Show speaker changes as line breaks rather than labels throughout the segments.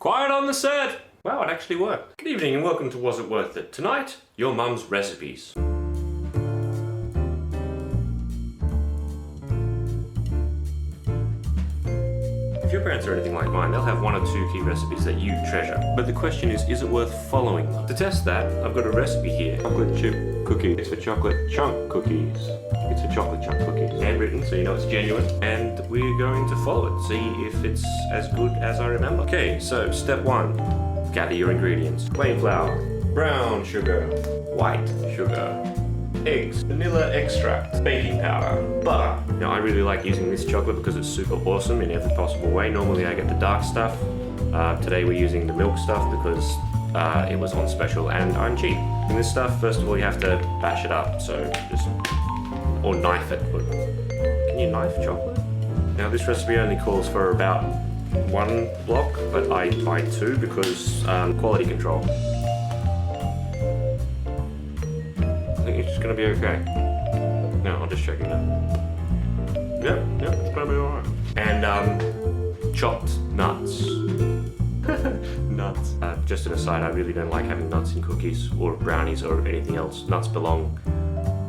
Quiet on the set! Wow, it actually worked. Good evening and welcome to Was It Worth It? Tonight, your mum's recipes. If your parents are anything like mine, they'll have one or two key recipes that you treasure. But the question is it worth following them? To test that, I've got a recipe here. Chocolate chip cookie. It's for chocolate chunk cookies. It's for chocolate chunk cookies. Handwritten, so you know it's genuine. And we're going to follow it, see if it's as good as I remember. Okay, so step one, gather your ingredients. Plain flour, brown sugar, white sugar, eggs, vanilla extract, baking powder, butter. Now I really like using this chocolate because it's super awesome in every possible way. Normally I get the dark stuff. Today we're using the milk stuff because it was on special and I'm cheap. In this stuff, first of all you have to bash it up, so just, or knife it. Can you knife chocolate? Now this recipe only calls for about 1 block, but I buy 2 because quality control. I think it's just gonna be okay. No, I'm just checking that. Yep, it's gonna be alright. And chopped nuts. Nuts. Just an aside, I really don't like having nuts in cookies or brownies or anything else. Nuts belong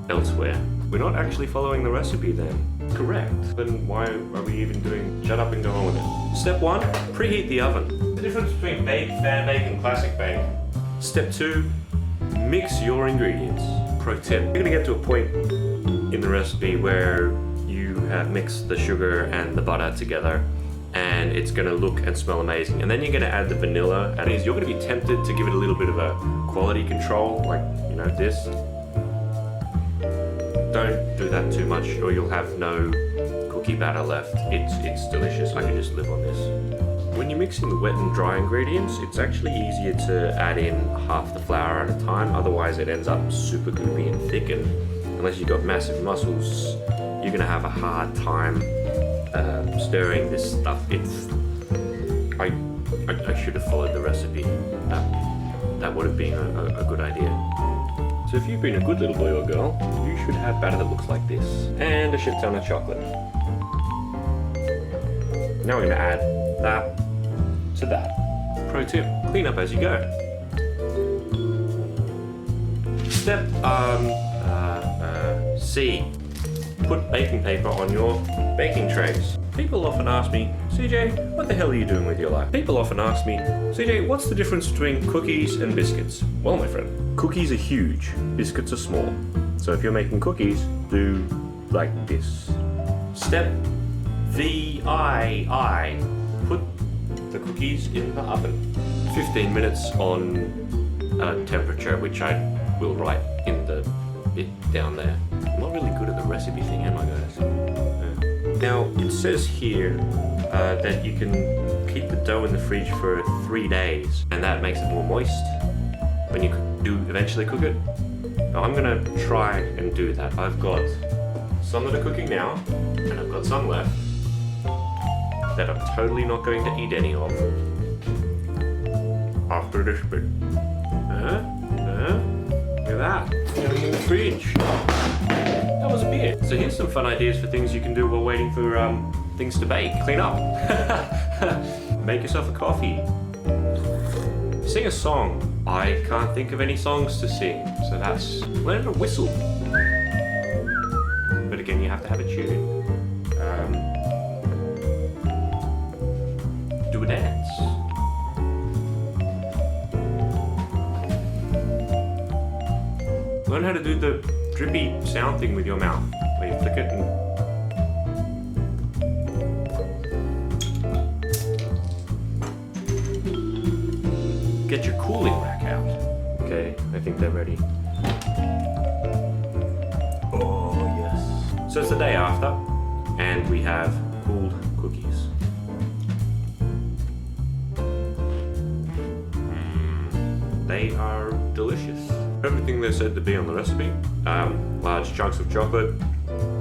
elsewhere. We're not actually following the recipe then. Correct. Then why are we even doing shut up and go on with it? Step 1, preheat the oven. The difference between bake, fan bake and classic bake. Step 2, mix your ingredients. Pro tip, you're gonna get to a point in the recipe where you have mixed the sugar and the butter together and it's gonna look and smell amazing. And then you're gonna add the vanilla and you're gonna be tempted to give it a little bit of a quality control, like, you know, this. Don't do that too much or you'll have no cookie batter left. It's delicious, I can just live on this. When you're mixing the wet and dry ingredients, it's actually easier to add in half the flour at a time, otherwise it ends up super goopy and thick, and unless you've got massive muscles, you're gonna have a hard time stirring this stuff. I should have followed the recipe. That would have been a good idea. So if you've been a good little boy or girl, you should have batter that looks like this. And a shit ton of chocolate. Now we're gonna add that to that. Pro tip, clean up as you go. Step C, put baking paper on your baking trays. People often ask me, CJ, what the hell are you doing with your life? People often ask me, CJ, what's the difference between cookies and biscuits? Well, my friend, cookies are huge, biscuits are small. So if you're making cookies, do like this. Step VII, put the cookies in the oven. 15 minutes on temperature, which I will write in the bit down there. I'm not really good at the recipe thing, am I, guys? Yeah. Now, it says here that you can keep the dough in the fridge for 3 days, and that makes it more moist when you do eventually cook it. Now, I'm gonna try and do that. I've got some that are cooking now, and I've got some left that I'm totally not going to eat any of after this bit. Look at that, going in the fridge. That was a beer. So here's some fun ideas for things you can do while waiting for things to bake. Clean up. Make yourself a coffee. Sing a song. I can't think of any songs to sing, so that's learn to whistle. But again, you have to have a tune. Do a dance. Learn how to do the drippy sound thing with your mouth, where you flick it and... Get your cooling rack out. Okay, I think they're ready. Oh, yes. So it's the day after, and we have cooled cookies. They are delicious. Everything they're said to be on the recipe. Large chunks of chocolate,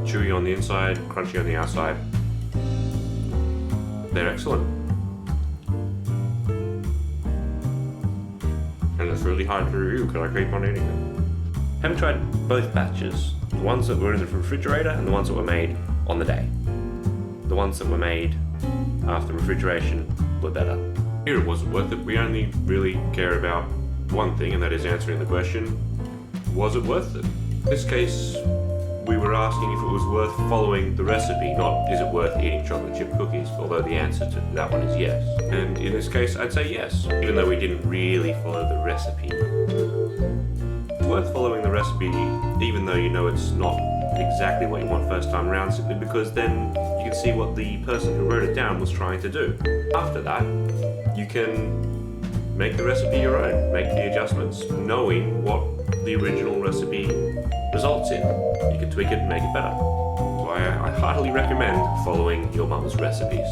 chewy on the inside, crunchy on the outside. They're excellent. And it's really hard to review because I keep on eating them. Haven't tried both batches. The ones that were in the refrigerator and the ones that were made on the day. The ones that were made after refrigeration were better. Here it wasn't worth it. We only really care about one thing, and that is answering the question, was it worth it? In this case, we were asking if it was worth following the recipe, not is it worth eating chocolate chip cookies, although the answer to that one is yes. And in this case, I'd say yes, even though we didn't really follow the recipe. It's worth following the recipe, even though you know it's not exactly what you want first time round, simply because then you can see what the person who wrote it down was trying to do. After that, you can make the recipe your own, make the adjustments, knowing what the original recipe results in. You can tweak it and make it better. So I heartily recommend following your mum's recipes.